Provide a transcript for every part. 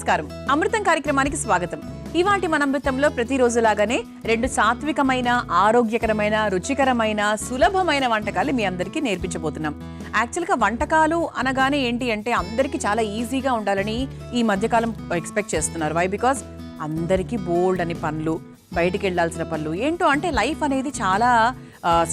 నమస్కారం. అమృతం కార్యక్రమానికి స్వాగతం. ఇవాంటి మన అమృతంలో ప్రతిరోజులాగానే 2 సాత్వికమైన, ఆరోగ్యకరమైన, రుచికరమైన, సులభమైన వంటకాలు మీ అందరికీ నేర్పించబోతున్నాం. యాక్చువల్గా వంటకాలు అనగానే ఏంటి అంటే అందరికీ చాలా ఈజీగా ఉండాలని ఈ మధ్యకాలం ఎక్స్పెక్ట్ చేస్తున్నారు. వై? బికాస్ అందరికీ బోల్డ్ అని పనులు, బయటికి వెళ్ళాల్సిన పనులు, ఏంటో అంటే లైఫ్ అనేది చాలా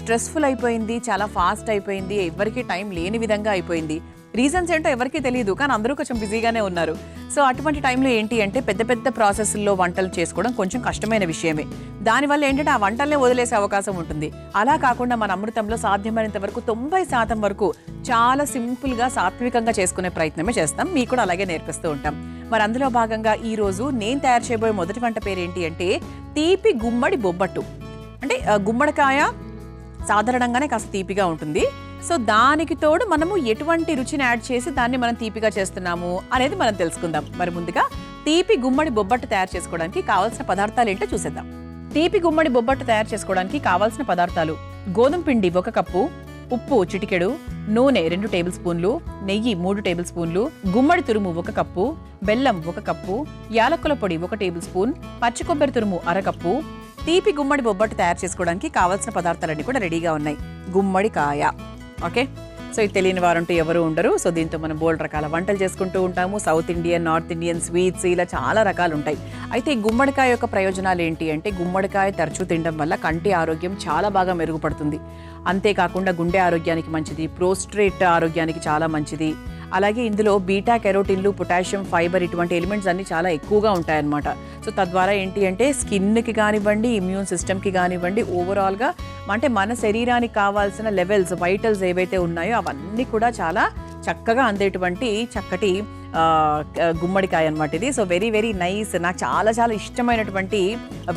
స్ట్రెస్ఫుల్ అయిపోయింది, చాలా ఫాస్ట్ అయిపోయింది, ఎవరికి టైం లేని విధంగా అయిపోయింది. రీజన్స్ ఏంటో ఎవరికీ తెలియదు, కానీ అందరూ కొంచెం బిజీగానే ఉన్నారు. సో అటువంటి టైంలో ఏంటి అంటే పెద్ద పెద్ద ప్రాసెస్ల్లో వంటలు చేసుకోవడం కొంచెం కష్టమైన విషయమే. దానివల్ల ఏంటంటే ఆ వంటల్నే వదిలేసే అవకాశం ఉంటుంది. అలా కాకుండా మన అమృతంలో సాధ్యమైనంత వరకు 90% వరకు చాలా సింపుల్గా, సాత్వికంగా చేసుకునే ప్రయత్నమే చేస్తాం. మీకు కూడా అలాగే నేర్పిస్తూ ఉంటాం. మరి అందులో భాగంగా ఈరోజు నేను తయారు చేయబోయే మొదటి వంట పేరు ఏంటి అంటే తీపి గుమ్మడి బొబ్బట్టు. అంటే గుమ్మడికాయ సాధారణంగానే కాస్త తీపిగా ఉంటుంది. సో దానికి తోడు మనము ఎటువంటి రుచిని యాడ్ చేసి దాన్ని మనం తీపిగా చేస్తున్నాము అనేది మనం తెలుసుకుందాం. మరి ముందుగా తీపి గుమ్మడి బొబ్బట్టు తయారు చేసుకోవడానికి కావాల్సిన పదార్థాలు ఏంటో చూసేద్దాం. తీపి గుమ్మడి బొబ్బట్టు తయారు చేసుకోవడానికి కావాల్సిన పదార్థాలు: గోధుమ పిండి 1 కప్పు, ఉప్పు చిటికెడు, నూనె 2 టేబుల్ స్పూన్లు, నెయ్యి 3 టేబుల్ స్పూన్లు, గుమ్మడి తురుము 1 కప్పు, బెల్లం 1 కప్పు, యాలకుల పొడి 1 టేబుల్ స్పూన్, పచ్చి కొబ్బరి తురుము 1/2 కప్పు. తీపి గుమ్మడి బొబ్బట్టు తయారు చేసుకోవడానికి కావాల్సిన పదార్థాలన్నీ కూడా రెడీగా ఉన్నాయి. గుమ్మడికాయ. ఓకే, సో ఇది తెలియని వారంటూ ఎవరు ఉండరు. సో దీంతో మనం బోల్డ్ రకాల వంటలు చేసుకుంటూ ఉంటాము. South Indian, north Indian sweets, ఇలా చాలా రకాలు ఉంటాయి. అయితే ఈ గుమ్మడికాయ యొక్క ప్రయోజనాలు ఏంటి అంటే గుమ్మడికాయ తరచూ తినడం వల్ల కంటి ఆరోగ్యం చాలా బాగా మెరుగుపడుతుంది. అంతేకాకుండా గుండె ఆరోగ్యానికి మంచిది, ప్రోస్ట్రేట్ ఆరోగ్యానికి చాలా మంచిది. అలాగే ఇందులో బీటా కెరోటిన్లు, పొటాషియం, ఫైబర్ ఇటువంటి ఎలిమెంట్స్ అన్ని చాలా ఎక్కువగా ఉంటాయన్నమాట. సో తద్వారా ఏంటి అంటే స్కిన్కి కానివ్వండి, ఇమ్యూన్ సిస్టమ్కి కానివ్వండి, ఓవరాల్గా అంటే మన శరీరానికి కావాల్సిన లెవెల్స్, వైటల్స్ ఏవైతే ఉన్నాయో అవన్నీ కూడా చాలా చక్కగా అందేటువంటి చక్కటి గుమ్మడికాయ అనమాట ఇది. So very very nice. నాకు చాలా చాలా ఇష్టమైనటువంటి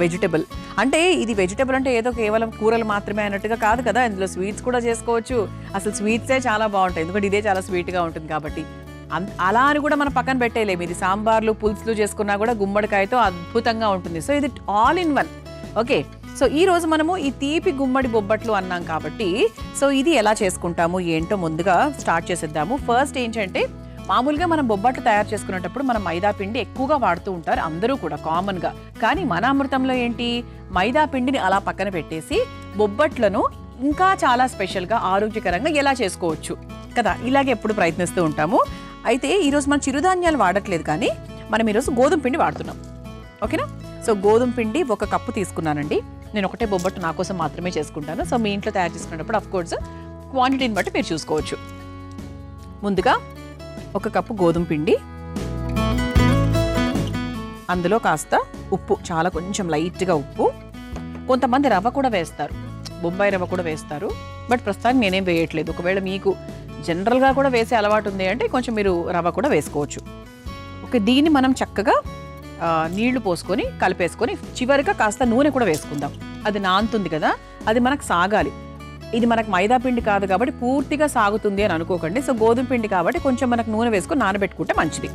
వెజిటబుల్. అంటే ఇది వెజిటబుల్ అంటే ఏదో కేవలం కూరలు మాత్రమే అన్నట్టుగా కాదు కదా, ఇందులో స్వీట్స్ కూడా చేసుకోవచ్చు. అసలు స్వీట్సే చాలా బాగుంటాయి, ఎందుకంటే ఇదే చాలా స్వీట్గా ఉంటుంది కాబట్టి. అలా అని కూడా మనం పక్కన పెట్టేయలేము. ఇది సాంబార్లు, పులుసులు చేసుకున్నా కూడా గుమ్మడికాయతో అద్భుతంగా ఉంటుంది. సో ఇది all in one. Okay, so ఈ రోజు మనము ఈ తీపి గుమ్మడి బొబ్బట్లు అన్నాం కాబట్టి సో ఇది ఎలా చేసుకుంటాము ఏంటో ముందుగా స్టార్ట్ చేసేద్దాము. ఫస్ట్ ఏంటంటే మామూలుగా మనం బొబ్బట్లు తయారు చేసుకునేటప్పుడు మనం మైదా పిండి ఎక్కువగా వాడుతూ ఉంటారు అందరూ కూడా కామన్గా. కానీ మన అమృతంలో ఏంటి, మైదా పిండిని అలా పక్కన పెట్టేసి బొబ్బట్లను ఇంకా చాలా స్పెషల్గా, ఆరోగ్యకరంగా ఎలా చేసుకోవచ్చు కదా, ఇలాగే ఎప్పుడు ప్రయత్నిస్తూ ఉంటాము. అయితే ఈరోజు మనం చిరుధాన్యాలు వాడట్లేదు, కానీ మనం ఈరోజు గోధుమ పిండి వాడుతున్నాం. ఓకేనా? సో గోధుమ పిండి 1 కప్పు తీసుకున్నానండి. నేను ఒకటే బొబ్బట్టు నా కోసం మాత్రమే చేసుకుంటాను. సో మీ ఇంట్లో తయారు చేసుకునేటప్పుడు అఫ్కోర్స్ క్వాంటిటీని బట్టి మీరు చూసుకోవచ్చు. ముందుగా 1 కప్పు గోధుమ పిండి, అందులో కాస్త ఉప్పు, చాలా కొంచెం లైట్గా ఉప్పు. కొంతమంది రవ్వ కూడా వేస్తారు, బొంబాయి రవ్వ కూడా వేస్తారు, బట్ ప్రస్తుతానికి నేనేం వేయట్లేదు. ఒకవేళ మీకు జనరల్గా కూడా వేసే అలవాటు ఉంది అంటే కొంచెం మీరు రవ్వ కూడా వేసుకోవచ్చు. ఓకే, దీన్ని మనం చక్కగా నీళ్లు పోసుకొని కలిపేసుకొని చివరిగా కాస్త నూనె కూడా వేసుకుందాం. అది నానుతుంది కదా, అది మనకు సాగాలి. ఇది మనకు మైదా పిండి కాదు కాబట్టి పూర్తిగా సాగుతుంది అని అనుకోకండి. సో గోధుమ పిండి కాబట్టి కొంచెం మనకు నూనె వేసుకొని నానబెట్టుకుంటే మంచిది.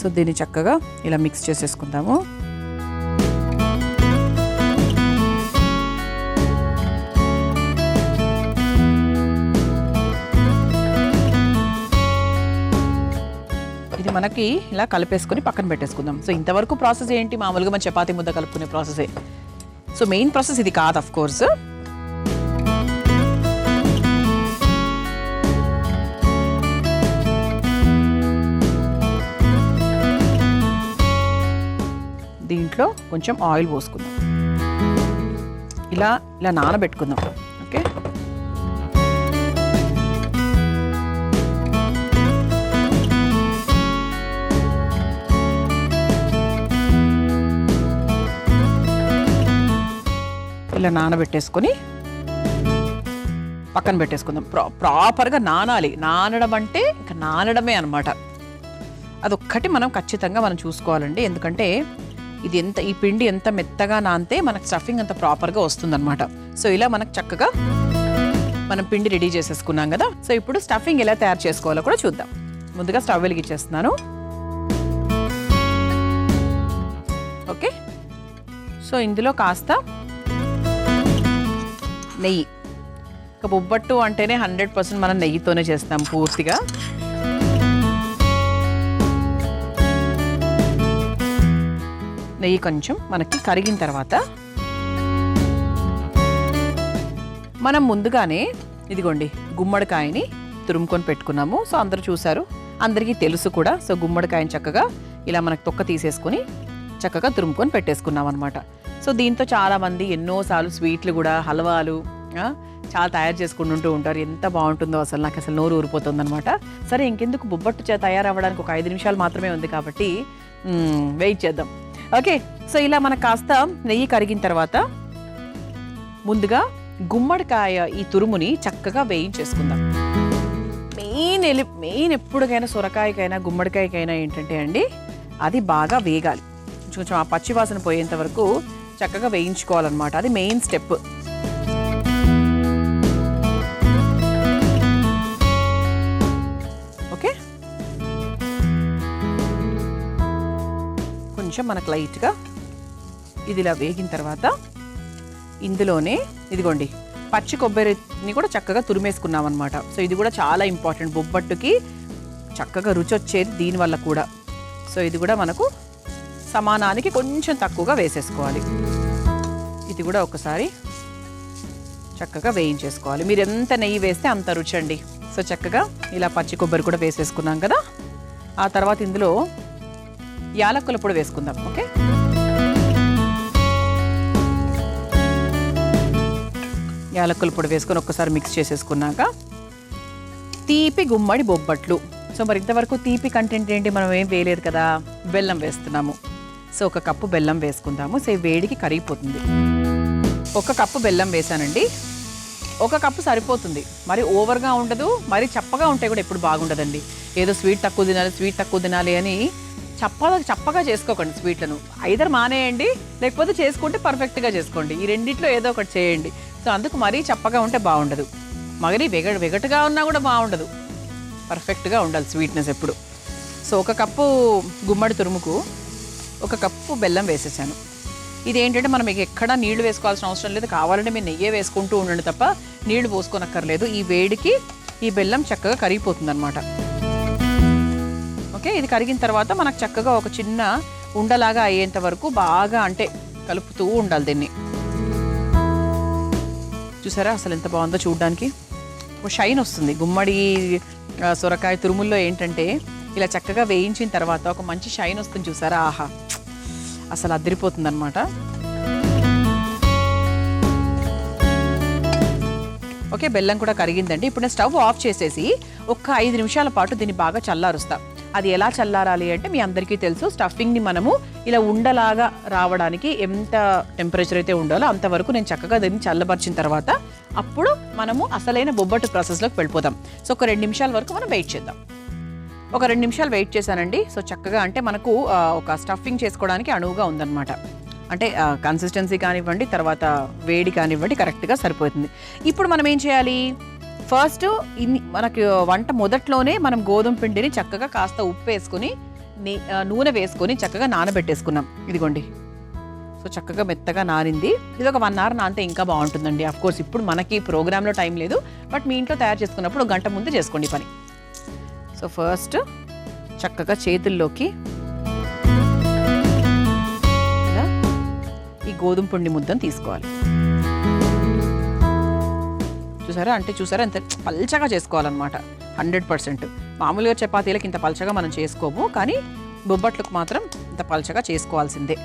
సో దీన్ని చక్కగా ఇలా మిక్స్ చేసేసుకుందాము. మనకి ఇలా కలిపేసుకొని పక్కన పెట్టేసుకుందాం. సో ఇంతవరకు ప్రాసెస్ ఏంటి, మామూలుగా మన చపాతీ ముద్ద కలుపుకునే ప్రాసెసే. సో మెయిన్ ప్రాసెస్ ఇది కాదు అఫ్ కోర్స్. దీంట్లో కొంచెం ఆయిల్ పోసుకుందాం, ఇలా ఇలా నానబెట్టుకుందాం. ఓకే, ఇలా నానబెట్టేసుకొని పక్కన పెట్టేసుకుందాం. ప్రాపర్గా నానాలి. నానడం అంటే ఇంకా నానడమే అనమాట. అదొక్కటి మనం ఖచ్చితంగా మనం చూసుకోవాలండి. ఎందుకంటే ఇది ఈ పిండి ఎంత మెత్తగా నానితే మనకు స్టఫింగ్ అంత ప్రాపర్గా వస్తుందన్నమాట. సో ఇలా మనకు చక్కగా మనం పిండి రెడీ చేసేసుకున్నాం కదా. సో ఇప్పుడు స్టఫింగ్ ఎలా తయారు చేసుకోవాలో కూడా చూద్దాం. ముందుగా స్టవ్ వెలిగించేస్తున్నాను. ఓకే, సో ఇందులో కాస్త నెయ్యి ఇక బొబ్బట్టు అంటేనే 100% మనం నెయ్యితోనే చేస్తాం పూర్తిగా. నెయ్యి కొంచెం మనకి కరిగిన తర్వాత మనం ముందుగానే ఇదిగోండి గుమ్మడికాయని తురుముకొని పెట్టుకున్నాము. సో అందరూ చూసారు, అందరికీ తెలుసు కూడా. సో గుమ్మడికాయని చక్కగా ఇలా మనకు తొక్క తీసేసుకొని చక్కగా తురుముకొని పెట్టేసుకున్నాం అనమాట. సో దీంతో చాలామంది ఎన్నోసార్లు స్వీట్లు కూడా, హల్వాలు చాలా తయారు చేసుకుంటూ ఉంటారు. ఎంత బాగుంటుందో అసలు, నాకు అసలు నోరు ఊరిపోతుంది అనమాట. సరే ఇంకెందుకు, బొబ్బట్టు తయారవ్వడానికి ఒక 5 నిమిషాలు మాత్రమే ఉంది కాబట్టి వెయిట్ చేద్దాం. ఓకే, సో ఇలా మనకు కాస్త నెయ్యి కరిగిన తర్వాత ముందుగా గుమ్మడికాయ ఈ తురుముని చక్కగా వేయించేసుకుందాం. మెయిన్ ఎప్పటికైనా సొరకాయకైనా గుమ్మడికాయకైనా ఏంటంటే అండి, అది బాగా వేగాలి. కొంచెం ఆ పచ్చివాసన పోయేంత వరకు చక్కగా వేయించుకోవాలన్నమాట. అది మెయిన్ స్టెప్. ఓకే, కొంచెం మనకు లైట్గా ఇది ఇలా వేగిన తర్వాత ఇందులోనే ఇదిగోండి పచ్చి కొబ్బరిని కూడా చక్కగా తురిమేసుకున్నాం అనమాట. సో ఇది కూడా చాలా ఇంపార్టెంట్, బొబ్బట్టుకి చక్కగా రుచి వచ్చేది దీనివల్ల కూడా. సో ఇది కూడా మనకు సమానానికి కొంచెం తక్కువగా వేసేసుకోవాలి. ఇది కూడా ఒకసారి చక్కగా వేయించేసుకోవాలి. మీరు ఎంత నెయ్యి వేస్తే అంత రుచి అండి. సో చక్కగా ఇలా పచ్చి కొబ్బరి కూడా వేసేసుకున్నాం కదా. ఆ తర్వాత ఇందులో యాలక్కుల పొడి వేసుకుందాం. ఓకే, యాలక్కుల పొడి వేసుకొని ఒక్కసారి మిక్స్ చేసేసుకున్నాక తీపి గుమ్మడి బొబ్బట్లు. సో మరి ఇంతవరకు తీపి కంటెంట్ ఏంటి, మనం ఏం వేయలేదు కదా, బెల్లం వేస్తున్నాము. సో 1 కప్పు బెల్లం వేసుకుందాము. సో వేడికి కరిగిపోతుంది. 1 కప్పు బెల్లం వేసానండి. 1 కప్పు సరిపోతుంది, మరి ఓవర్గా ఉండదు, మరి చప్పగా ఉంటే కూడా ఎప్పుడు బాగుండదండి. ఏదో స్వీట్ తక్కువ తినాలి అని చప్పగా చేసుకోకండి స్వీట్లను. ఐదర్ మానేయండి, లేకపోతే చేసుకుంటే పర్ఫెక్ట్గా చేసుకోండి. ఈ రెండిట్లో ఏదో ఒకటి చేయండి. సో అందుకు మరీ చప్పగా ఉంటే బాగుండదు, మరీ వెగటుగా ఉన్నా కూడా బాగుండదు. పర్ఫెక్ట్గా ఉండాలి స్వీట్నెస్ ఎప్పుడు. సో 1 కప్పు గుమ్మడి తురుముకు 1 కప్పు బెల్లం వేసేసాను. ఇదేంటంటే మనం ఎక్కడా నీళ్లు వేసుకోవాల్సిన అవసరం లేదు. కావాలంటే మీరు నెయ్యే వేసుకుంటూ ఉండండి తప్ప నీళ్లు పోసుకోనక్కర్లేదు. ఈ వేడికి ఈ బెల్లం చక్కగా కరిగిపోతుంది అనమాట. ఓకే, ఇది కరిగిన తర్వాత మనకు చక్కగా ఒక చిన్న ఉండలాగా అయ్యేంత వరకు బాగా అంటే కలుపుతూ ఉండాలి దీన్ని. చూసారా అసలు ఎంత బాగుందో చూడడానికి, ఒక షైన్ వస్తుంది. గుమ్మడి సొరకాయ తురుముల్లో ఏంటంటే ఇలా చక్కగా వేయించిన తర్వాత ఒక మంచి షైన్ వస్తుంది. చూసారా, ఆహా అసలు అదిరిపోతుంది అనమాట. ఓకే, బెల్లం కూడా కరిగిందండి. ఇప్పుడు నేను స్టవ్ ఆఫ్ చేసేసి ఒక 5 నిమిషాల పాటు దీన్ని బాగా చల్లారుస్తా. అది ఎలా చల్లారాలి అంటే మీ అందరికీ తెలుసు, స్టఫింగ్ని మనము ఇలా ఉండలాగా రావడానికి ఎంత టెంపరేచర్ అయితే ఉండాలో అంతవరకు నేను చక్కగా దీన్ని చల్లబరిచిన తర్వాత అప్పుడు మనము అసలైన బొబ్బట్టు ప్రాసెస్లోకి వెళ్ళిపోతాం. సో ఒక 2 నిమిషాల వరకు మనం వెయిట్ చేద్దాం. ఒక 2 నిమిషాలు వెయిట్ చేశానండి. సో చక్కగా అంటే మనకు ఒక స్టఫింగ్ చేసుకోవడానికి అనువుగా ఉందన్నమాట. అంటే కన్సిస్టెన్సీ కానివ్వండి, తర్వాత వేడి కానివ్వండి, కరెక్ట్గా సరిపోతుంది. ఇప్పుడు మనం ఏం చేయాలి, ఫస్ట్ మనకి వంట మొదట్లోనే మనం గోధుమ పిండిని చక్కగా కాస్త ఉప్పు వేసుకొని నూనె వేసుకొని చక్కగా నానబెట్టేసుకున్నాం. ఇదిగోండి, సో చక్కగా మెత్తగా నానింది. ఇది ఒక 1 అవర్ నానితే ఇంకా బాగుంటుందండి. అఫ్కోర్స్ ఇప్పుడు మనకి ప్రోగ్రాంలో టైం లేదు, బట్ మీ ఇంట్లో తయారు చేసుకున్నప్పుడు 1 గంట ముందు చేసుకోండి పని. సో ఫస్ట్ చక్కగా చేతుల్లోకి ఇలా ఈ గోధుమ పిండి ముద్దను తీసుకోవాలి. చూసారా ఎంత పల్చగా చేసుకోవాలన్నమాట. 100%. మామూలుగా చపాతీలకు ఇంత పల్చగా మనం చేసుకోము, కానీ బొబ్బట్లకు మాత్రం ఇంత పల్చగా చేసుకోవాల్సిందే.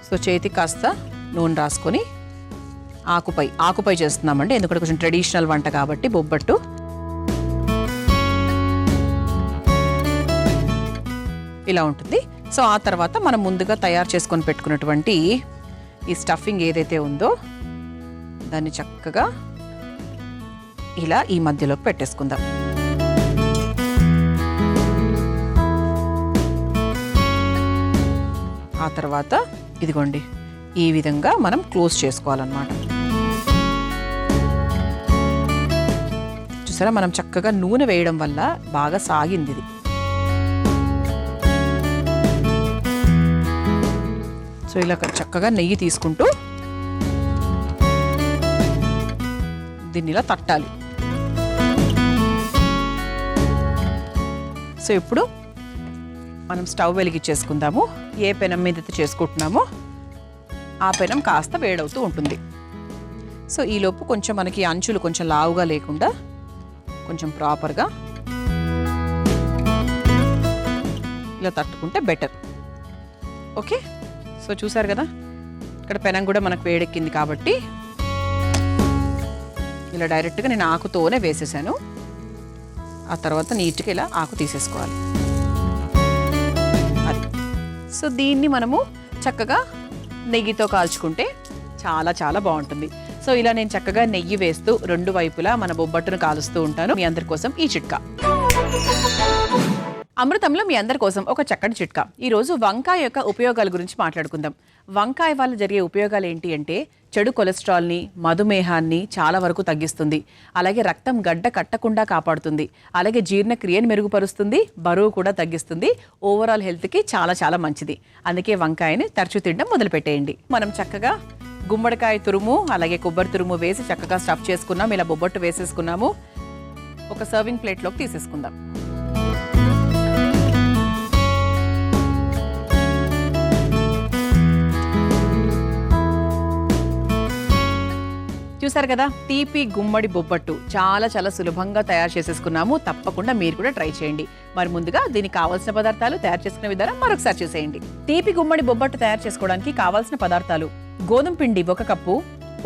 సో చేతికి కాస్త నూనె రాసుకొని ఆకుపై చేస్తున్నామండి, ఎందుకంటే కొంచెం ట్రెడిషనల్ వంట కాబట్టి బొబ్బట్టు. ఇలా ఉంటుంది. సో ఆ తర్వాత మనం ముందుగా తయారు చేసుకొని పెట్టుకున్నటువంటి ఈ స్టఫింగ్ ఏదైతే ఉందో దాన్ని చక్కగా ఇలా ఈ మధ్యలోకి పెట్టేసుకుందాం. ఆ తర్వాత ఇదిగోండి ఈ విధంగా మనం క్లోజ్ చేసుకోవాలన్నమాట. చూసారా, మనం చక్కగా నూనె వేయడం వల్ల బాగా సాగింది ఇది. సో ఇలా చక్కగా నెయ్యి తీసుకుంటూ దీన్ని ఇలా తట్టాలి. సో ఇప్పుడు మనం స్టవ్ వెలిగించేసుకుందాము. ఏ పెనం మీద అయితే చేసుకుంటున్నామో ఆ పెనం కాస్త వేడవుతూ ఉంటుంది. సో ఈలోపు కొంచెం మనకి అంచులు కొంచెం లావుగా లేకుండా కొంచెం ప్రాపర్గా ఇలా తట్టుకుంటే బెటర్. ఓకే, సో చూసారు కదా ఇక్కడ పెనం కూడా మనకు వేడెక్కింది కాబట్టి ఇలా డైరెక్ట్గా నేను ఆకుతోనే వేసేసాను. ఆ తర్వాత నీట్గా ఇలా ఆకు తీసేసుకోవాలి. అది. సో దీన్ని మనము చక్కగా నెయ్యితో కాల్చుకుంటే చాలా చాలా బాగుంటుంది. సో ఇలా నేను చక్కగా నెయ్యి వేస్తూ రెండు వైపులా మన బొబ్బట్టును కాలుస్తూ ఉంటాను. మీ అందరి కోసం ఈ చిట్కా. అమృతంలో మీ అందరి కోసం ఒక చక్కటి చిట్కా. ఈరోజు వంకాయ యొక్క ఉపయోగాల గురించి మాట్లాడుకుందాం. వంకాయ వల్ల జరిగే ఉపయోగాలు ఏంటి అంటే చెడు కొలెస్ట్రాల్ని, మధుమేహాన్ని చాలా వరకు తగ్గిస్తుంది. అలాగే రక్తం గడ్డ కట్టకుండా కాపాడుతుంది. అలాగే జీర్ణక్రియను మెరుగుపరుస్తుంది, బరువు కూడా తగ్గిస్తుంది. ఓవరాల్ హెల్త్కి చాలా చాలా మంచిది. అందుకే వంకాయని తరచూ తినడం మొదలుపెట్టేయండి. మనం చక్కగా గుమ్మడికాయ తురుము అలాగే కొబ్బరి తురుము వేసి చక్కగా స్టఫ్ చేసుకున్నాం. ఇలా బొబ్బట్టు వేసేసుకున్నాము. ఒక సర్వింగ్ ప్లేట్లోకి తీసేసుకుందాం. చూసారు కదా తీపి గుమ్మడి బొబ్బట్టు చాలా చాలా సులభంగా తయారు చేసేసుకున్నాము. తప్పకుండా మీరు కూడా ట్రై చేయండి. మరి ముందుగా దీనికి కావాల్సిన పదార్థాలు, తయారు చేసుకునే విధానం మరొకసారి చూసేయండి. తీపి గుమ్మడి బొబ్బట్టు తయారు చేసుకోవడానికి కావాల్సిన పదార్థాలు: గోధుమ పిండి 1 కప్పు,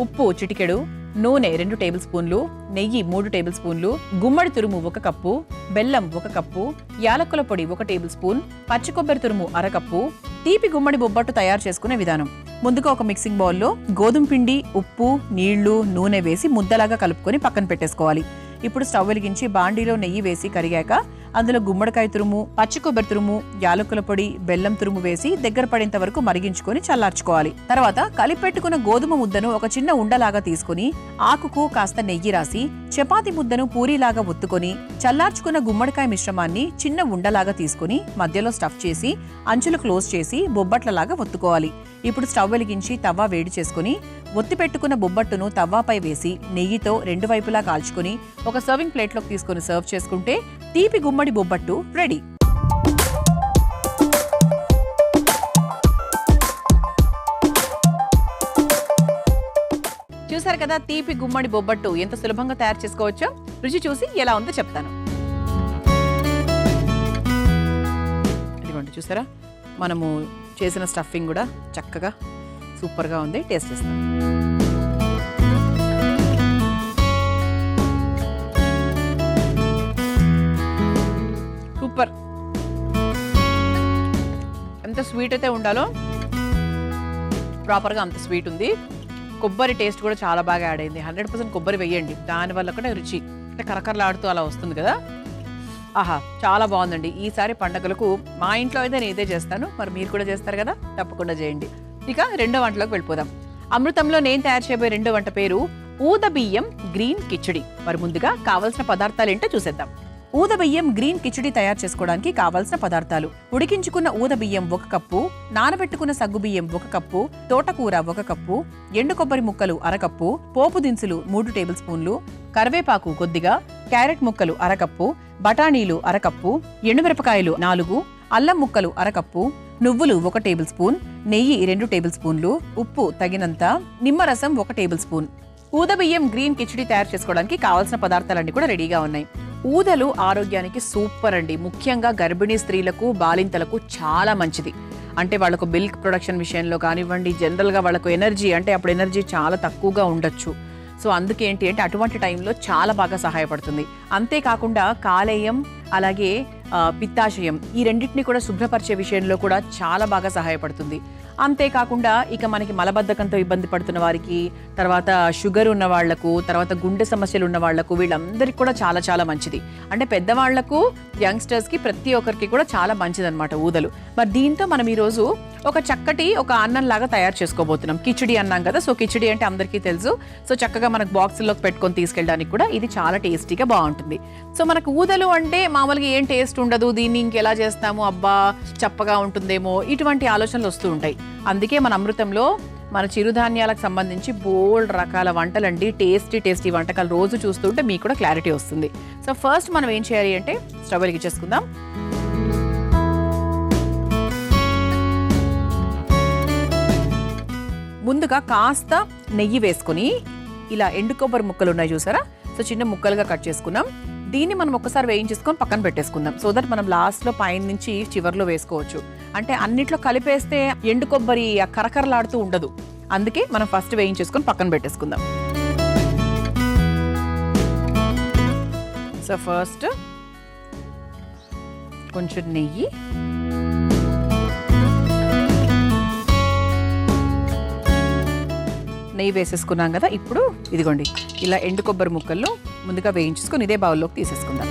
ఉప్పు చిటికెడు, నూనె 2 టేబుల్ స్పూన్లు, నెయ్యి 3 టేబుల్ స్పూన్లు, గుమ్మడి తురుము 1 కప్పు, బెల్లం 1 కప్పు, యాలకుల పొడి 1 టేబుల్ స్పూన్, పచ్చి కొబ్బరి తురుము 1/2 కప్పు. తీపి గుమ్మడి బొబ్బట్టు తయారు చేసుకునే విధానం: ముందుగా ఒక మిక్సింగ్ బౌల్లో గోధుమ పిండి, ఉప్పు, నీళ్లు, నూనె వేసి ముద్దలాగా కలుపుకొని పక్కన పెట్టేసుకోవాలి. ఇప్పుడు స్టవ్ వెలిగించి బాండీలో నెయ్యి వేసి కరిగాక అందులో గుమ్మడికాయ తురుము, పచ్చి కొబ్బరి తురుము, యాలకుల పొడి, బెల్లం తురుము వేసి దగ్గర పడేంత వరకు మరిగించుకొని చల్లార్చుకోవాలి. తర్వాత కలిపెట్టుకున్న గోధుమ ముద్దను ఒక చిన్న ఉండలాగా తీసుకుని ఆకుకు కాస్త నెయ్యి రాసి చపాతి ముద్దను పూరీలాగా ఒత్తుకొని చల్లార్చుకున్న గుమ్మడికాయ మిశ్రమాన్ని చిన్న ఉండలాగా తీసుకుని మధ్యలో స్టఫ్ చేసి అంచులు క్లోజ్ చేసి బొబ్బట్లలాగా ఒత్తుకోవాలి. ఇప్పుడు స్టవ్ వెలిగించి తవ్వ వేడి చేసుకుని ఒత్తి పెట్టుకున్న బొబ్బట్టును తవ్వాపై వేసి నెయ్యితో 2 వైపులా కాల్చుకుని ఒక సర్వింగ్ ప్లేట్లోకి తీసుకుని సర్వ్ చేసుకుంటే తీపి గుమ్మడి బొబ్బట్టు రెడీ. చూసారు కదా తీపి గుమ్మడి బొబ్బట్టు ఎంత సులభంగా తయారు చేసుకోవచ్చో. రుచి చూసి ఎలా ఉందో చెప్తాను. ఇదిగోండి, చూసారా మనము చేసిన స్టఫింగ్ కూడా చక్కగా సూపర్గా ఉంది. టేస్ట్ చేస్తాం. సూపర్. ఎంత స్వీట్ అయితే ఉండాలో ప్రాపర్గా అంత స్వీట్ ఉంది. కొబ్బరి టేస్ట్ కూడా చాలా బాగా యాడ్ అయింది. 100% కొబ్బరి వేయండి, దానివల్ల కూడా రుచి అంటే కరకరలాడుతూ అలా వస్తుంది కదా. ఆహా, చాలా బాగుందండి. ఈసారి పండగలకు మా ఇంట్లో అయితే నేను ఇదే చేస్తాను. మరి మీరు కూడా చేస్తారు కదా, తప్పకుండా చేయండి. ఇక రెండో వంటలోకి వెళ్ళిపోదాం. అమృతంలో నేను తయారు చేయబోయే రెండో వంట పేరు ఊదబియ్యం గ్రీన్ కిచిడి. మరి ముందుగా కావాల్సిన పదార్థాలు ఏంటో చూసేద్దాం. ఊదబియ్యం గ్రీన్ కిచిడి తయారు చేసుకోవడానికి కావాల్సిన పదార్థాలు: ఉడికించుకున్న ఊదబియ్యం 1 కప్పు, నానబెట్టుకున్న సగ్గుబియ్యం 1 కప్పు, తోటకూర 1 కప్పు, ఎండు కొబ్బరి ముక్కలు 1/2 కప్పు, పోపు దినుసులు 3 టేబుల్ స్పూన్లు, కరివేపాకు కొద్దిగా, క్యారెట్ ముక్కలు 1/2 కప్పు, బఠానీలు 1/2 కప్పు, ఎండుమిరపకాయలు 4, అల్లం ముక్కలు 1/2 కప్పు, నువ్వులు 1 టేబుల్ స్పూన్, నెయ్యి 2 టేబుల్ స్పూన్లు, ఉప్పు తగినంత, నిమ్మరసం 1 టేబుల్ స్పూన్. ఊదబియ్యం గ్రీన్ కిచిడి తయారు చేసుకోవడానికి కావాల్సిన పదార్థాలన్నీ కూడా రెడీగా ఉన్నాయి. ఊదలు ఆరోగ్యానికి సూపర్ అండి. ముఖ్యంగా గర్భిణీ స్త్రీలకు, బాలింతలకు చాలా మంచిది. అంటే వాళ్ళకు మిల్క్ ప్రొడక్షన్ విషయంలో కానివ్వండి, జనరల్గా వాళ్ళకు ఎనర్జీ అంటే అప్పుడు ఎనర్జీ చాలా తక్కువగా ఉండొచ్చు. సో అందుకే ఏంటి అంటే అటువంటి టైంలో చాలా బాగా సహాయపడుతుంది. అంతేకాకుండా కాలేయం అలాగే పిత్తాశయం ఈ రెండింటిని కూడా శుభ్రపరిచే విషయంలో కూడా చాలా బాగా సహాయపడుతుంది. అంతేకాకుండా ఇక మనకి మలబద్ధకంతో ఇబ్బంది పడుతున్న వారికి, తర్వాత షుగర్ ఉన్న వాళ్లకు, తర్వాత గుండె సమస్యలు ఉన్న వాళ్లకు, వీళ్ళందరికీ కూడా చాలా చాలా మంచిది. అంటే పెద్దవాళ్లకు, యంగ్స్టర్స్కి ప్రతి ఒక్కరికి కూడా చాలా మంచిది అనమాట ఊదలు. మరి దీంతో మనం ఈరోజు ఒక చక్కటి ఒక అన్నం లాగా తయారు చేసుకోబోతున్నాం. కిచిడి అన్నాం కదా, సో కిచిడి అంటే అందరికీ తెలుసు. సో చక్కగా మనకు బాక్సుల్లోకి పెట్టుకొని తీసుకెళ్ళడానికి కూడా ఇది చాలా టేస్టీగా బాగుంటుంది. సో మనకు ఊదలు అంటే మామూలుగా ఏం టేస్ట్ ఉండదు, దీన్ని ఇంకెలా చేస్తాము, అబ్బా చప్పగా ఉంటుందేమో, ఇటువంటి ఆలోచనలు వస్తూ ఉంటాయి. అందుకే మన అమృతంలో మన చిరుధాన్యాలకు సంబంధించి బోల్డ్ రకాల వంటలండి, టేస్టీ వంటకాలు రోజు చూస్తుంటే మీకు కూడా క్లారిటీ వస్తుంది. సో ఫస్ట్ మనం ఏం చేయాలి అంటే స్టవ్ వెలిగించేసుకుందాం. ముందుగా కాస్త నెయ్యి వేసుకొని ఇలా ఎండు కొబ్బరి ముక్కలు ఉన్నాయి చూసారా, సో చిన్న ముక్కలుగా కట్ చేసుకున్నాం. దీన్ని మనం ఒక్కసారి వేయించేసుకొని పక్కన పెట్టేసుకుందాం. సో దట్ మనం లాస్ట్లో పైన నుంచి చివర్లో వేసుకోవచ్చు. అంటే అన్నిట్లో కలిపేస్తే ఎండు కొబ్బరి కరకరలాడుతూ ఉండదు, అందుకే మనం ఫస్ట్ వేయించేసుకొని పక్కన పెట్టేసుకుందాం. సో ఫస్ట్ కొంచెం నెయ్యి, నెయ్యి వేసేసుకున్నాం కదా. ఇప్పుడు ఇదిగోండి ఇలా ఎండు కొబ్బరి ముక్కలు ముందుగా వేయించుకొని ఇదే బౌల్లోకి తీసేసుకుందాం.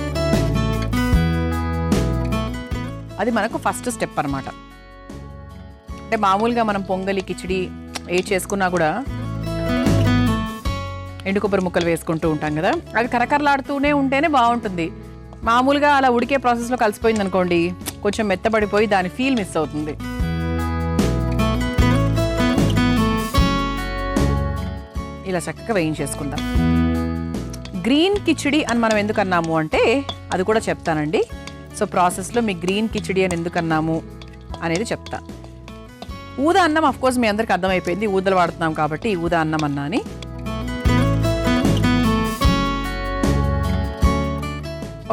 అది మనకు ఫస్ట్ స్టెప్ అనమాట. అంటే మామూలుగా మనం పొంగలి, కిచిడి ఏ చేసుకున్నా కూడా ఎండు కొబ్బరి ముక్కలు వేసుకుంటూ ఉంటాం కదా, అది కరకరలాడుతూనే ఉంటేనే బాగుంటుంది. మామూలుగా అలా ఉడికే ప్రాసెస్లో కలిసిపోయింది అనుకోండి, కొంచెం మెత్తబడిపోయి దాని ఫీల్ మిస్ అవుతుంది. ఇలా చక్కగా వేయించేసుకుందాం. గ్రీన్ కిచిడి అని మనం ఎందుకు అన్నాము అంటే అది కూడా చెప్తానండి. సో ప్రాసెస్లో మీకు గ్రీన్ కిచిడి అని ఎందుకు అన్నాము అనేది చెప్తా. ఊదా అన్నం అఫ్కోర్స్ మీ అందరికి అర్థమైపోయింది, ఊదలు వాడుతున్నాం కాబట్టి ఊదా అన్నం అన్నా అని.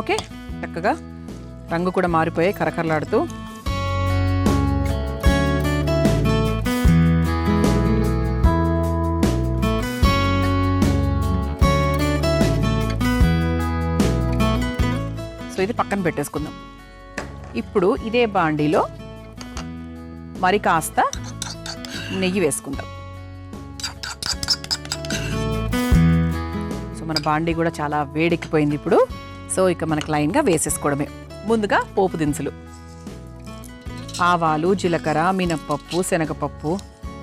ఓకే, చక్కగా రంగు కూడా మారిపోయాయి కరకరలాడుతూ. సో ఇది పక్కన పెట్టేసుకుందాం. ఇప్పుడు ఇదే బాండీలో మరి కాస్త నెయ్యి వేసుకుందాం. సో మన బాండీ కూడా చాలా వేడెక్కిపోయింది ఇప్పుడు. సో ఇక మనకు లైన్గా వేసేసుకోవడమే. ముందుగా పోపు దినుసులు, ఆవాలు, జీలకర్ర, మినప్పప్పు, శనగపప్పు,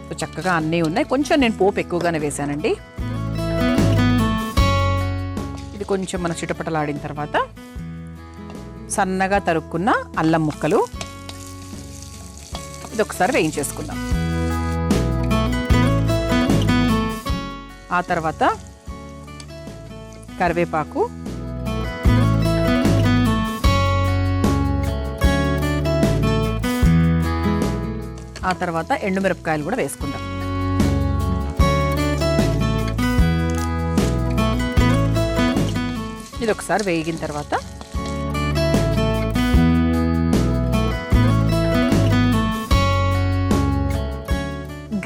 సో చక్కగా అన్నీ ఉన్నాయి. కొంచెం నేను పోపు ఎక్కువగానే వేసానండి. ఇది కొంచెం మన చిటపటలాడిన తర్వాత సన్నగా తరుక్కున్న అల్లం ముక్కలు, ఇది ఒకసారి వేయించేసుకుందాం. ఆ తర్వాత కరివేపాకు, ఆ తర్వాత ఎండుమిరపకాయలు కూడా వేసుకుందాం. ఇది ఒకసారి వేగిన తర్వాత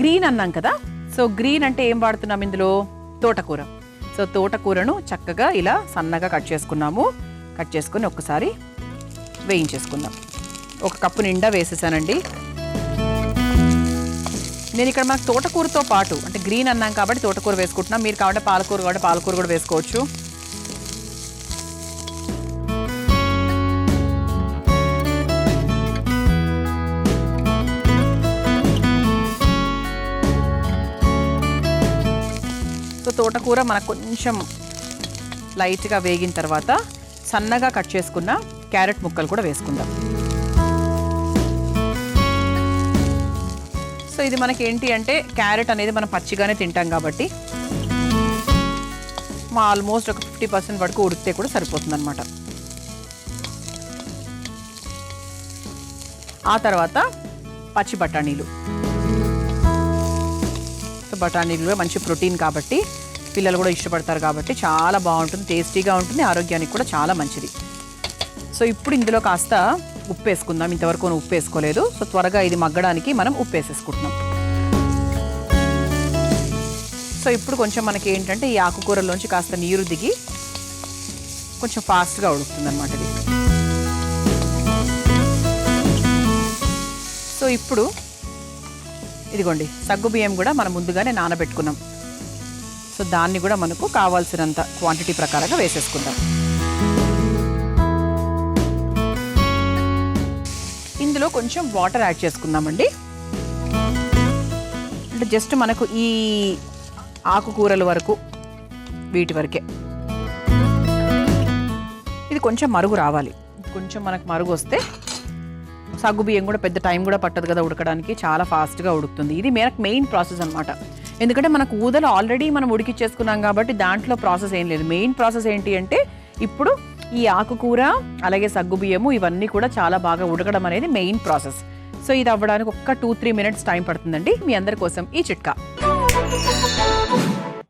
గ్రీన్ అన్నాం కదా. సో గ్రీన్ అంటే ఏం వాడుతున్నాం ఇందులో? తోటకూర. సో తోటకూరను చక్కగా ఇలా సన్నగా కట్ చేసుకున్నాము. కట్ చేసుకొని ఒక్కసారి వేయించేసుకుందాం. 1 కప్పు నిండా వేసేసానండి. నేను ఇక్కడ మనకు తోటకూరతో పాటు, అంటే గ్రీన్ అన్నాం కాబట్టి తోటకూర వేసుకుంటున్నాం, మీరు కాబట్టి పాలకూర కూడా వేసుకోవచ్చు. సో తోటకూర మనకు కొంచెం లైట్గా వేగిన తర్వాత సన్నగా కట్ చేసుకున్న క్యారెట్ ముక్కలు కూడా వేసుకుందాం. సో ఇది మనకి ఏంటి అంటే క్యారెట్ అనేది మనం పచ్చిగానే తింటాం కాబట్టి ఆల్మోస్ట్ ఒక 50% వరకు ఉడికితే కూడా సరిపోతుంది అనమాట. ఆ తర్వాత పచ్చి బఠానీలు. సో బఠానీలు మంచి ప్రోటీన్ కాబట్టి పిల్లలు కూడా ఇష్టపడతారు కాబట్టి చాలా బాగుంటుంది, టేస్టీగా ఉంటుంది, ఆరోగ్యానికి కూడా చాలా మంచిది. సో ఇప్పుడు ఇందులో కాస్త ఉప్పు వేసుకుందాం. ఇంతవరకు ఉప్పు వేసుకోలేదు. సో త్వరగా ఇది మగ్గడానికి మనం ఉప్పు వేసేసుకుంటున్నాం. సో ఇప్పుడు కొంచెం మనకి ఏంటంటే ఈ ఆకుకూరలోంచి కాస్త నీరు దిగి కొంచెం ఫాస్ట్గా ఉడుకుతుంది అనమాట ఇది. సో ఇప్పుడు ఇదిగోండి సగ్గుబియ్యం కూడా మనం ముందుగానే నానబెట్టుకున్నాం. సో దాన్ని కూడా మనకు కావాల్సినంత క్వాంటిటీ ప్రకారంగా వేసేసుకుందాం. ఇందులో కొంచెం వాటర్ యాడ్ చేసుకుందామండి. అంటే జస్ట్ మనకు ఈ ఆకుకూరల వరకు, వీటి వరకే. ఇది కొంచెం మరుగు రావాలి. కొంచెం మనకు మరుగు వస్తే సగ్గు బియ్యం కూడా పెద్ద టైం కూడా పట్టదు కదా ఉడకడానికి, చాలా ఫాస్ట్గా ఉడుకుతుంది. ఇది మనకు మెయిన్ ప్రాసెస్ అనమాట. ఎందుకంటే మనకు ఊదలు ఆల్రెడీ మనం ఉడికిచ్చేసుకున్నాం కాబట్టి దాంట్లో ప్రాసెస్ ఏం లేదు. మెయిన్ ప్రాసెస్ ఏంటి అంటే ఇప్పుడు ఈ ఆకుకూర అలాగే సగ్గు బియ్యము ఇవన్నీ కూడా చాలా బాగా ఉడకడం అనేది మెయిన్ ప్రాసెస్. సో ఇది అవ్వడానికి ఒక్క 2-3 మినిట్స్ టైం పడుతుందండి. మీ అందరి కోసం ఈ చిట్కా.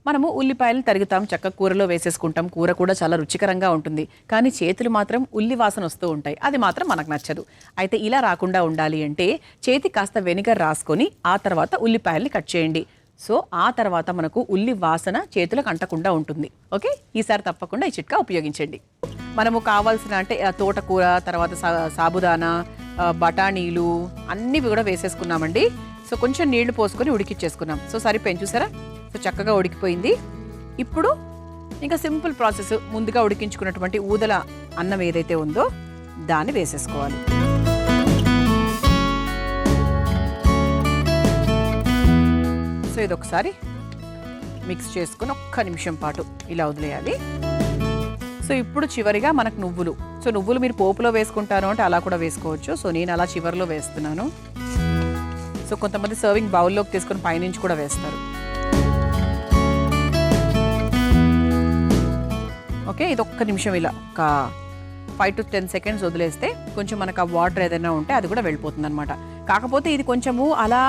మనము ఉల్లిపాయలు తరుగుతాం, చక్క కూరలో వేసేసుకుంటాం. కూర కూడా చాలా రుచికరంగా ఉంటుంది. కానీ చేతులు మాత్రం ఉల్లి వాసన వస్తూ ఉంటాయి. అది మాత్రం మనకు నచ్చదు. అయితే ఇలా రాకుండా ఉండాలి అంటే చేతికి కాస్త వెనిగర్ రాసుకొని ఆ తర్వాత ఉల్లిపాయల్ని కట్ చేయండి. సో ఆ తర్వాత మనకు ఉల్లి వాసన చేతులకు అంటకుండా ఉంటుంది. ఓకే, ఈసారి తప్పకుండా ఈ చిట్కా ఉపయోగించండి. మనము కావాల్సిన అంటే తోటకూర, తర్వాత సాబుదానా, బఠానీలు అన్నీ కూడా వేసేసుకున్నామండి. సో కొంచెం నీళ్లు పోసుకొని ఉడికిచ్చేసుకున్నాం. సో సరిపోయింది చూసారా. సో చక్కగా ఉడికిపోయింది. ఇప్పుడు ఇంకా సింపుల్ ప్రాసెస్, ముందుగా ఉడికించుకున్నటువంటి ఊదల అన్నం ఏదైతే ఉందో దాన్ని వేసేసుకోవాలి. సో ఇది ఒకసారి మిక్స్ చేసుకుని ఒక్క నిమిషం పాటు ఇలా వదిలేయాలి. సో ఇప్పుడు చివరిగా మనకు నువ్వులు. సో నువ్వులు మీరు పోపులో వేసుకుంటాను అంటే అలా కూడా వేసుకోవచ్చు. సో నేను అలా చివరిలో వేస్తున్నాను. సో కొంతమంది సర్వింగ్ బౌల్లోకి తీసుకొని పైనుంచి కూడా వేస్తారు. ఓకే, ఇది ఒక్క నిమిషం ఇలా ఒక 5 to 10 seconds వదిలేస్తే కొంచెం మనకు ఆ వాటర్ ఏదైనా ఉంటే అది కూడా వెళ్ళిపోతుంది అనమాట. కాకపోతే ఇది కొంచెము అలా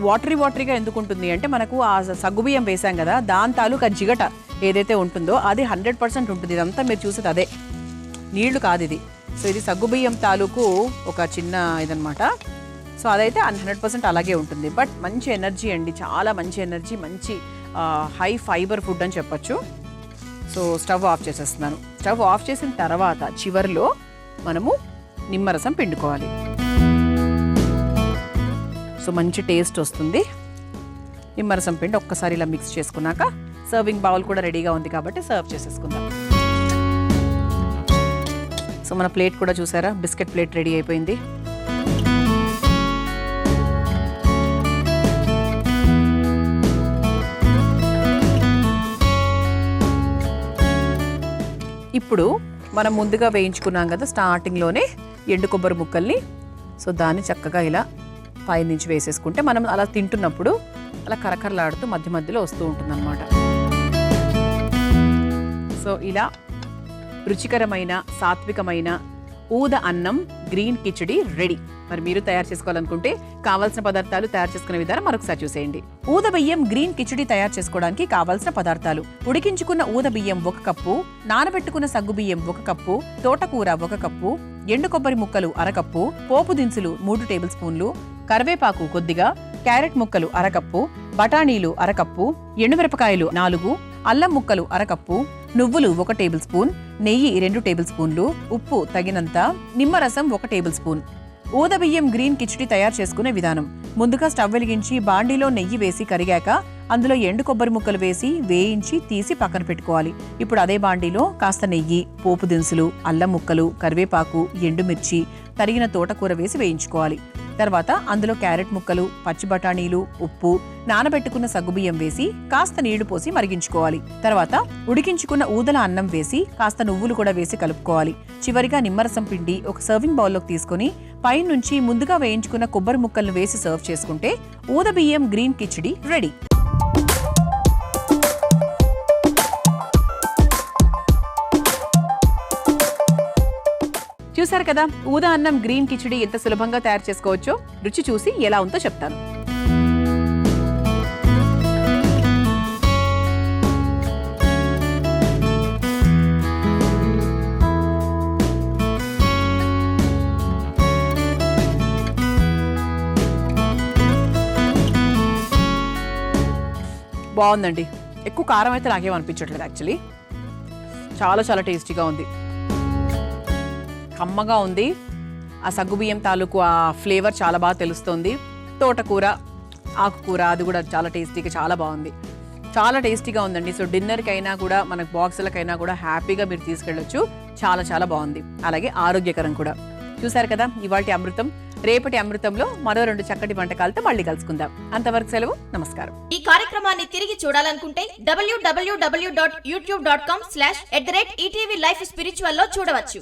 వాటరీగా ఎందుకు ఉంటుంది అంటే మనకు ఆ సగ్గుబియ్యం వేసాం కదా, దాని తాలూకు ఆ జిగట ఏదైతే ఉంటుందో అది 100% ఉంటుంది. ఇదంతా మీరు చూసేది అదే, నీళ్లు కాదు ఇది. సో ఇది సగ్గుబియ్యం తాలూకు ఒక చిన్న ఇదనమాట. సో అదైతే 100% అలాగే ఉంటుంది. బట్ మంచి ఎనర్జీ అండి, చాలా మంచి ఎనర్జీ, మంచి హై ఫైబర్ ఫుడ్ అని చెప్పచ్చు. సో స్టవ్ ఆఫ్ చేసేస్తున్నాను. స్టవ్ ఆఫ్ చేసిన తర్వాత చివరిలో మనము నిమ్మరసం పిండుకోవాలి. సో మంచి టేస్ట్ వస్తుంది. నిమ్మరసం పిండి ఒక్కసారి ఇలా మిక్స్ చేసుకున్నాక సర్వింగ్ బౌల్ కూడా రెడీగా ఉంది కాబట్టి సర్వ్ చేసేసుకుందాం. సో మన ప్లేట్ కూడా చూసారా, బిస్కెట్ ప్లేట్ రెడీ అయిపోయింది. ఇప్పుడు మనం ముందుగా వేయించుకున్నాం కదా స్టార్టింగ్లోనే ఎండు కొబ్బరి ముక్కల్ని, సో దాన్ని చక్కగా ఇలా పైనుంచి వేసేసుకుంటే మనం అలా తింటున్నప్పుడు అలా కరకరలాడుతూ మధ్య మధ్యలో వస్తూ ఉంటుందన్నమాట. సో ఇలా రుచికరమైన సాత్వికమైన ఊద అన్నం గ్రీన్ కిచడీ రెడీ. మరి మీరు తయారు చేసుకోవాలనుకుంటే కావాల్సిన పదార్థాలు తయారు చేసుకునే విధానం మరొకసారి చూసేయండి. ఊద బియ్యం గ్రీన్ కిచడీ తయారు చేసుకోవడానికి కావాల్సిన పదార్థాలు: ఉడికించుకున్న ఊద బియ్యం 1 కప్పు, నానబెట్టుకున్న సగ్గు బియ్యం 1 కప్పు, తోటకూర 1 కప్పు, ఎండు కొబ్బరి ముక్కలు 1/2 కప్పు, పోపు దినుసులు 3 టేబుల్ స్పూన్లు, కరివేపాకు కొద్దిగా, క్యారెట్ ముక్కలు 1/2 కప్పు, బఠానీలు 1/2 కప్పు, ఎండుమిరపకాయలు 4, అల్లం ముక్కలు 1/2 కప్పు, నువ్వులు 1 టేబుల్ స్పూన్, నెయ్యి 2 టేబుల్ స్పూన్లు, ఉప్పు తగినంత, నిమ్మరసం 1 టేబుల్ స్పూన్. ఊద బియ్యం గ్రీన్ కిచడీ తయారు చేసుకునే విధానం: ముందుగా స్టవ్ వెలిగించి బాండీలో నెయ్యి వేసి కరిగాక అందులో ఎండు కొబ్బరి ముక్కలు వేసి వేయించి తీసి పక్కన పెట్టుకోవాలి. ఇప్పుడు అదే బాండీలో కాస్త నెయ్యి, పోపు దినుసులు, అల్లం ముక్కలు, కరివేపాకు, ఎండుమిర్చి, తరిగిన తోటకూర వేసి వేయించుకోవాలి. తర్వాత అందులో క్యారెట్ ముక్కలు, పచ్చి బఠానీలు, ఉప్పు, నానబెట్టుకున్న సగ్గుబియ్యం వేసి కాస్త నీళ్లు పోసి మరిగించుకోవాలి. తర్వాత ఉడికించుకున్న ఊదల అన్నం వేసి కాస్త నువ్వులు కూడా వేసి కలుపుకోవాలి. చివరిగా నిమ్మరసం పిండి ఒక సర్వింగ్ బౌల్లోకి తీసుకుని పైనుంచి ముందుగా వేయించుకున్న కొబ్బరి ముక్కలను వేసి సర్వ్ చేసుకుంటే ఊద బియ్యం గ్రీన్ కిచడీ రెడీ. చూసారు కదా, ఊద అన్నం గ్రీన్ కిచడీ ఎంత సులభంగా తయారు చేసుకోవచ్చో. రుచి చూసి ఎలా ఉందో చెప్తాను. బాగుందండి. ఎక్కువ కారం అయితే నాకేం అనిపించట్లేదు. యాక్చువల్లీ చాలా చాలా టేస్టీగా ఉంది, కమ్మగా ఉంది. ఆ సగ్గుబియ్యం తాలూకు ఆ ఫ్లేవర్ చాలా బాగా తెలుస్తుంది. తోటకూర, ఆకుకూర అది కూడా చాలా టేస్టీగా చాలా బాగుంది, చాలా టేస్టీగా ఉందండి. సో డిన్నర్కి అయినా కూడా మనకు బాక్సులకైనా కూడా హ్యాపీగా మీరు తీసుకెళ్ళొచ్చు. చాలా చాలా బాగుంది, అలాగే ఆరోగ్యకరం కూడా. చూసారు కదా ఇవాల్టి అమృతం. రేపటి అమృతంలో మరో 2 చక్కటి వంటకాలతో మళ్ళీ కలుసుకుందాం. అంతవరకు సెలవు, నమస్కారం. ఈ కార్యక్రమాన్ని తిరిగి చూడాలనుకుంటే www.youtube.com/ETV Life Spiritual లో చూడవచ్చు.